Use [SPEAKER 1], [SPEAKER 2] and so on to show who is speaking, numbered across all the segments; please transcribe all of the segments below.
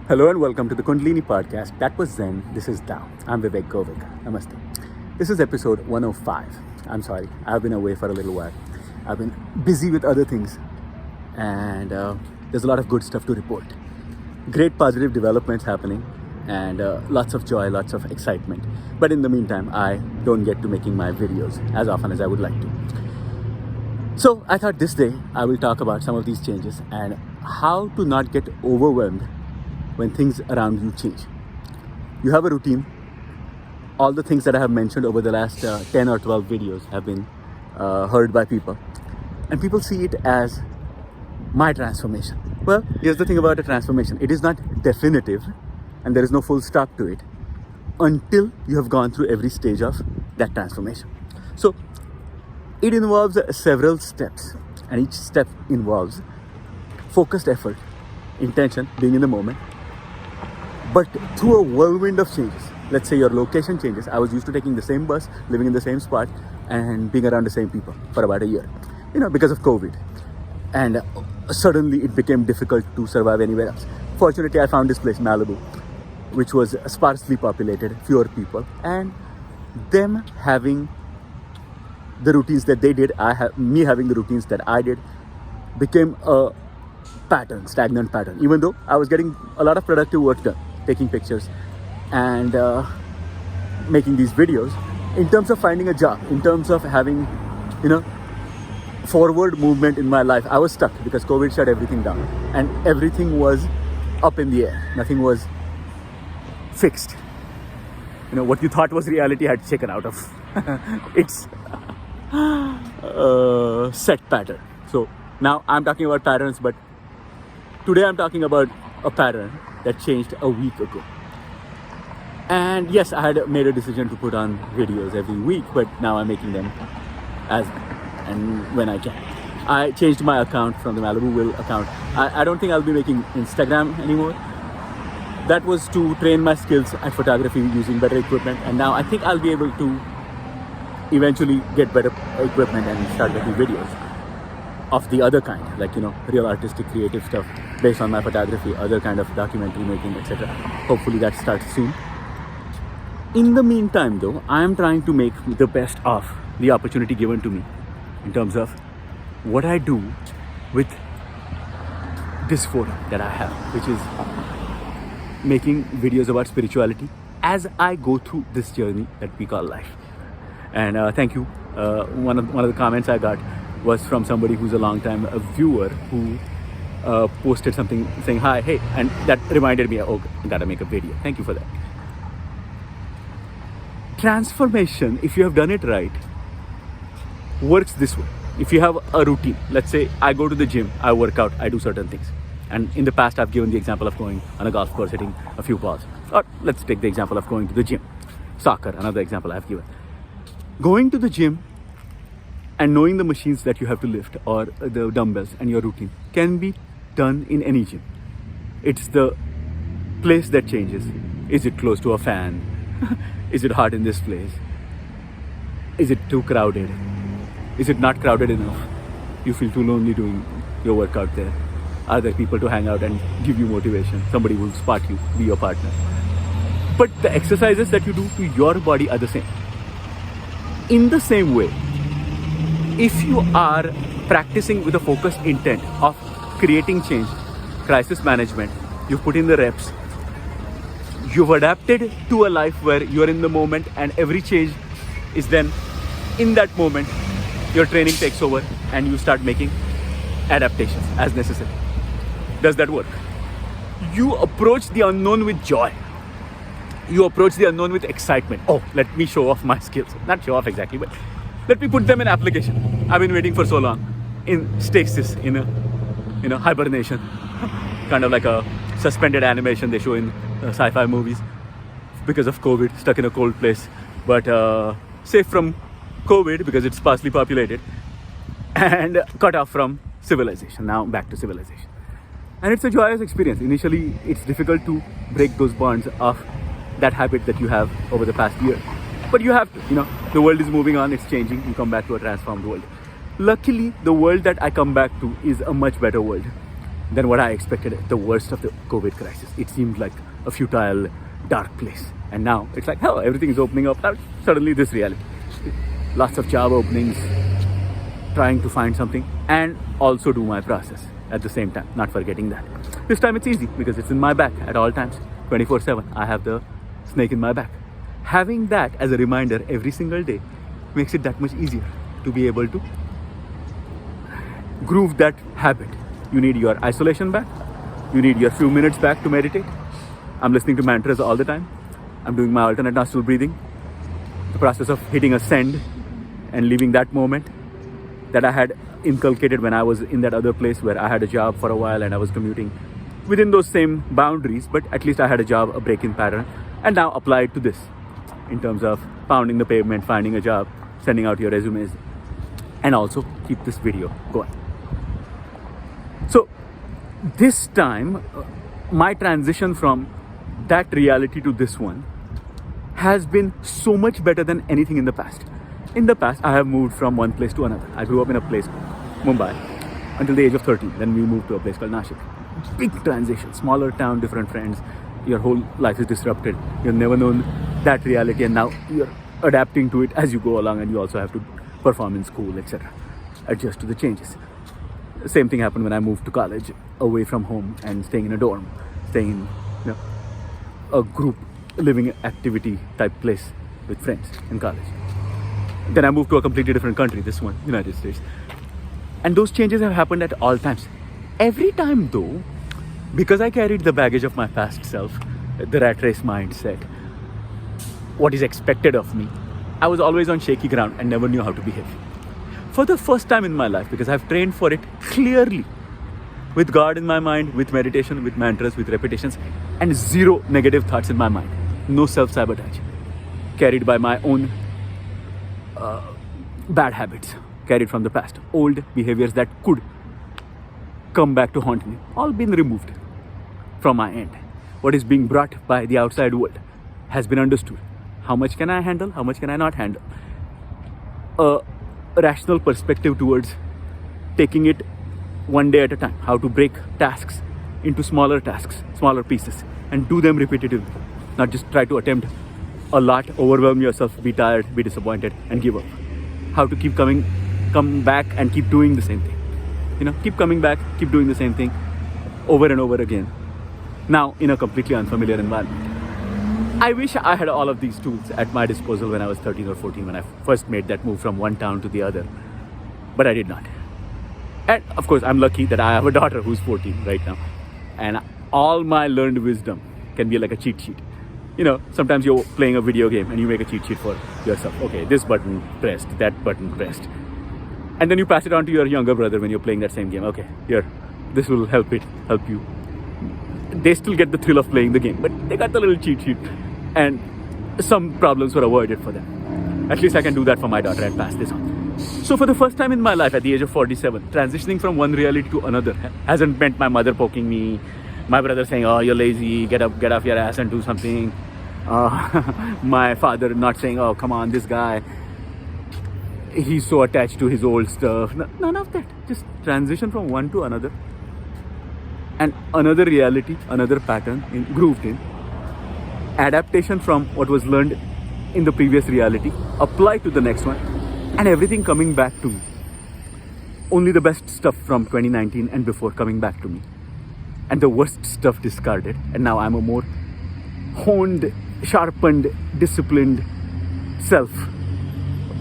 [SPEAKER 1] Hello and welcome to the Kundalini podcast. That was Zen. This is Tao. I'm Vivek Govik. Namaste. This is episode 105. I'm sorry, I've been away for a little while. I've been busy with other things, and there's a lot of good stuff to report. Great positive developments happening, and lots of joy, lots of excitement. But in the meantime, I don't get to making my videos as often as I would like to. So I thought this day I will talk about some of these changes and how to not get overwhelmed when things around you change. You have a routine. All the things that I have mentioned over the last 10 or 12 videos have been heard by people. And people see it as my transformation. Well, here's the thing about a transformation. It is not definitive and there is no full stop to it until you have gone through every stage of that transformation. So it involves several steps, and each step involves focused effort, intention, being in the moment, but through a whirlwind of changes. Let's say your location changes. I was used to taking the same bus, living in the same spot, and being around the same people for about a year, because of COVID. And suddenly it became difficult to survive anywhere else. Fortunately, I found this place, Malibu, which was sparsely populated, fewer people, and them having the routines that they did, me having the routines that I did, became a stagnant pattern. Even though I was getting a lot of productive work done, taking pictures and making these videos, in terms of finding a job, in terms of having, forward movement in my life, I was stuck because COVID shut everything down and everything was up in the air. Nothing was fixed. What you thought was reality had shaken out of its set pattern. So now I'm talking about patterns, but today I'm talking about a pattern that changed a week ago. And yes, I had made a decision to put on videos every week, but now I'm making them as and when I can. I changed my account from the Malibu Will account. I don't think I'll be making Instagram anymore. That was to train my skills at photography using better equipment, and now I think I'll be able to eventually get better equipment and start making videos of the other kind, like real artistic creative stuff based on my photography, other kind of documentary making, etc. Hopefully that starts soon. In the meantime though, I am trying to make the best of the opportunity given to me in terms of what I do with this forum that I have, which is making videos about spirituality as I go through this journey that we call life. And thank you. One of the comments I got was from somebody who's a long time viewer who posted something saying hi, hey, and that reminded me, I gotta make a video. Thank you for that. Transformation, if you have done it right, works this way. If you have a routine, let's say I go to the gym, I work out, I do certain things. And in the past, I've given the example of going on a golf course, hitting a few balls. Or let's take the example of going to the gym. Soccer, another example I've given. Going to the gym and knowing the machines that you have to lift or the dumbbells and your routine can be done in any gym. It's the place that changes. Is it close to a fan? Is it hot in this place? Is it too crowded? Is it not crowded enough? You feel too lonely doing your workout there. Are there people to hang out and give you motivation? Somebody will spot you, be your partner. But the exercises that you do to your body are the same. In the same way, if you are practicing with a focused intent of creating change, crisis management, you've put in the reps, you've adapted to a life where you're in the moment and every change is then in that moment, your training takes over and you start making adaptations as necessary. Does that work? You approach the unknown with joy. You approach the unknown with excitement. Oh, let me show off my skills. Not show off exactly, but let me put them in application. I've been waiting for so long in stasis, in a hibernation, kind of like a suspended animation they show in sci-fi movies because of COVID, stuck in a cold place, but safe from COVID because it's sparsely populated and cut off from civilization. Now back to civilization. And it's a joyous experience. Initially, it's difficult to break those bonds of that habit that you have over the past year. But you have to, the world is moving on, it's changing, you come back to a transformed world. Luckily, the world that I come back to is a much better world. than what I expected at the worst of the COVID crisis. It seemed like a futile, dark place. And now it's like, hell, everything is opening up. Now suddenly this reality. Lots of job openings, trying to find something, and also do my process at the same time, not forgetting that. This time it's easy because it's in my back at all times, 24/7. I have the snake in my back. Having that as a reminder every single day makes it that much easier to be able to groove that habit. You need your isolation back. You need your few minutes back to meditate. I'm listening to mantras all the time. I'm doing my alternate nostril breathing. The process of hitting a send and leaving that moment that I had inculcated when I was in that other place where I had a job for a while and I was commuting within those same boundaries, but at least I had a job, a break-in pattern, and now apply it to this in terms of pounding the pavement, finding a job, sending out your resumes, and also keep this video going. So this time, my transition from that reality to this one has been so much better than anything in the past. In the past, I have moved from one place to another. I grew up in a place, Mumbai, until the age of 13. Then we moved to a place called Nashik. Big transition, smaller town, different friends. Your whole life is disrupted. You've never known that reality, and now you're adapting to it as you go along, and you also have to perform in school, etc. Adjust to the changes. The same thing happened when I moved to college, away from home and staying in a dorm, staying in a group living activity type place with friends in college. Then I moved to a completely different country, this one, United States. And those changes have happened at all times. Every time though, because I carried the baggage of my past self, the rat race mindset, what is expected of me, I was always on shaky ground and never knew how to behave. For the first time in my life, because I've trained for it clearly, with God in my mind, with meditation, with mantras, with repetitions, and zero negative thoughts in my mind. No self-sabotage. Carried by my own bad habits, carried from the past. Old behaviors that could come back to haunt me, all been removed from my end. What is being brought by the outside world has been understood. How much can I handle? How much can I not handle? A rational perspective towards taking it one day at a time. How to break tasks into smaller tasks, smaller pieces, and do them repetitively. Not just try to attempt a lot, overwhelm yourself, be tired, be disappointed, and give up. How to come back and keep doing the same thing. Keep coming back, keep doing the same thing over and over again. Now in a completely unfamiliar environment. I wish I had all of these tools at my disposal when I was 13 or 14, when I first made that move from one town to the other. But I did not. And of course, I'm lucky that I have a daughter who's 14 right now. And all my learned wisdom can be like a cheat sheet. Sometimes you're playing a video game and you make a cheat sheet for yourself. Okay, this button pressed, that button pressed. And then you pass it on to your younger brother when you're playing that same game. Okay, here, this will help you. They still get the thrill of playing the game, but they got the little cheat sheet. And some problems were avoided for them. At least I can do that for my daughter and pass this on. So for the first time in my life at the age of 47, transitioning from one reality to another hasn't meant my mother poking me, my brother saying, oh, you're lazy, get off your ass and do something. My father not saying, oh, come on, this guy, he's so attached to his old stuff. None of that. Just transition from one to another. And another reality, another pattern grooved in. Adaptation from what was learned in the previous reality, applied to the next one, and everything coming back to me. Only the best stuff from 2019 and before coming back to me. And the worst stuff discarded. And now I'm a more honed, sharpened, disciplined self.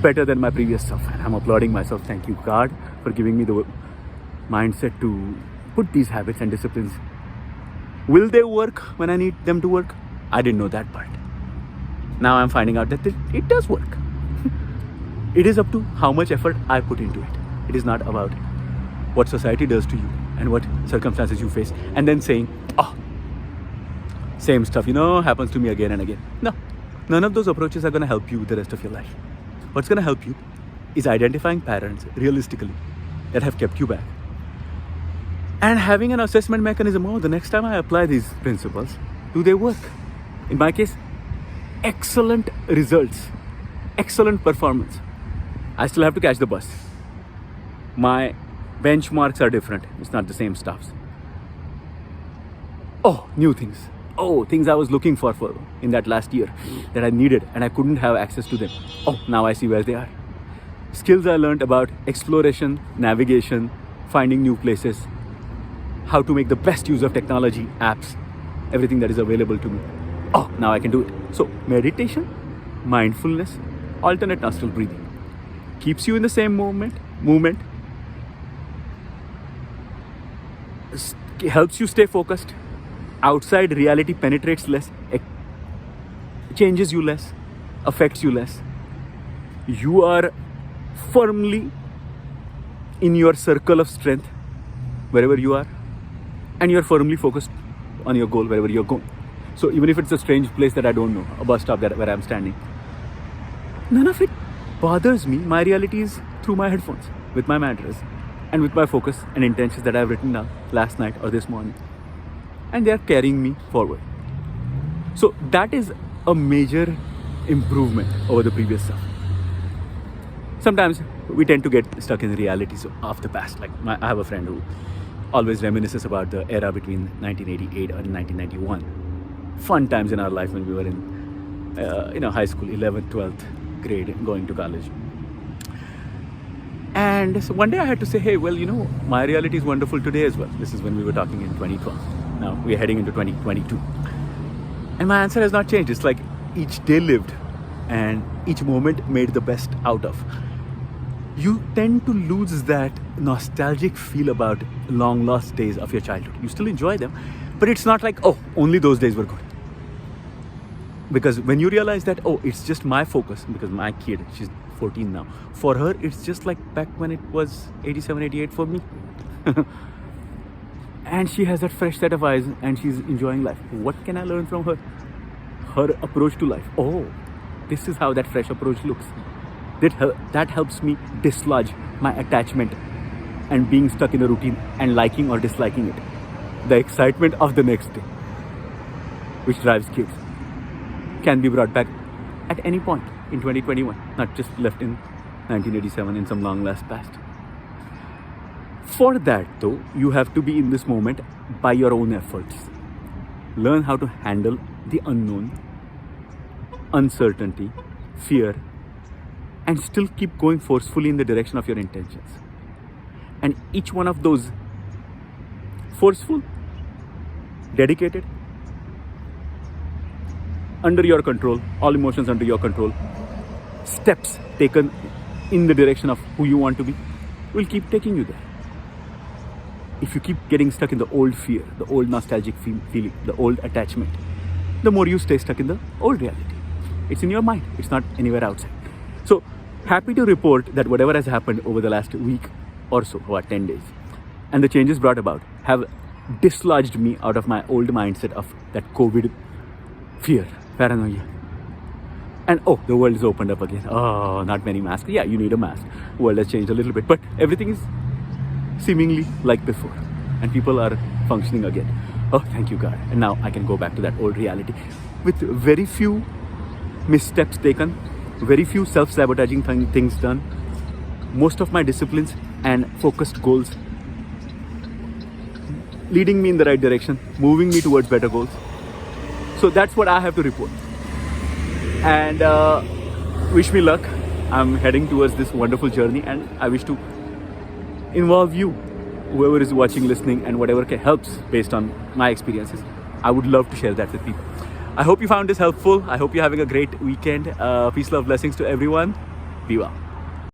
[SPEAKER 1] Better than my previous self. And I'm applauding myself. Thank you, God, for giving me the mindset to put these habits and disciplines. Will they work when I need them to work? I didn't know that part. Now I'm finding out that it does work. It is up to how much effort I put into it. It is not about what society does to you and what circumstances you face and then saying, oh, same stuff, happens to me again and again. No, none of those approaches are going to help you the rest of your life. What's going to help you is identifying patterns realistically that have kept you back and having an assessment mechanism. Oh, the next time I apply these principles, do they work? In my case, excellent results, excellent performance. I still have to catch the bus. My benchmarks are different. It's not the same stuffs. Oh, new things. Oh, things I was looking for in that last year that I needed and I couldn't have access to them. Oh, now I see where they are. Skills I learned about exploration, navigation, finding new places, how to make the best use of technology, apps, everything that is available to me. Oh, now I can do it. So, meditation, mindfulness, alternate nostril breathing keeps you in the same movement, helps you stay focused. Outside reality penetrates less, changes you less, affects you less. You are firmly in your circle of strength wherever you are, and you're firmly focused on your goal wherever you're going. So even if it's a strange place that I don't know, a bus stop where I'm standing, none of it bothers me. My reality is through my headphones, with my mantras, and with my focus and intentions that I've written down last night or this morning. And they are carrying me forward. So that is a major improvement over the previous stuff. Sometimes we tend to get stuck in the realities of the past. Like I have a friend who always reminisces about the era between 1988 and 1991. Fun times in our life when we were in high school, 11th, 12th grade, going to college. And so one day I had to say, hey, well, my reality is wonderful today as well. This is when we were talking in 2012. Now we're heading into 2022. And my answer has not changed. It's like each day lived and each moment made the best out of. You tend to lose that nostalgic feel about long lost days of your childhood. You still enjoy them, but it's not like, oh, only those days were good. Because when you realize that, oh, it's just my focus, because my kid, she's 14 now. For her, it's just like back when it was 87, 88 for me. And she has that fresh set of eyes and she's enjoying life. What can I learn from her? Her approach to life. Oh, this is how that fresh approach looks. That helps me dislodge my attachment and being stuck in a routine and liking or disliking it. The excitement of the next day, which drives kids, can be brought back at any point in 2021, not just left in 1987 in some long last past. For that though, you have to be in this moment by your own efforts. Learn how to handle the unknown, uncertainty, fear, and still keep going forcefully in the direction of your intentions. And each one of those forceful, dedicated, under your control, all emotions under your control, steps taken in the direction of who you want to be will keep taking you there. If you keep getting stuck in the old fear, the old nostalgic feeling, the old attachment, the more you stay stuck in the old reality. It's in your mind, it's not anywhere outside. So happy to report that whatever has happened over the last week or so, about 10 days, and the changes brought about have dislodged me out of my old mindset of that COVID fear, paranoia. And oh, the world is opened up again. Oh, not many masks. Yeah, you need a mask. The world has changed a little bit, but everything is seemingly like before. And people are functioning again. Oh, thank you, God. And now I can go back to that old reality with very few missteps taken, very few self-sabotaging things done, most of my disciplines and focused goals leading me in the right direction, moving me towards better goals. So that's what I have to report. And wish me luck. I'm heading towards this wonderful journey, and I wish to involve you, whoever is watching, listening, and whatever helps based on my experiences. I would love to share that with people. I hope you found this helpful. I hope you're having a great weekend. Peace, love, blessings to everyone. Be well.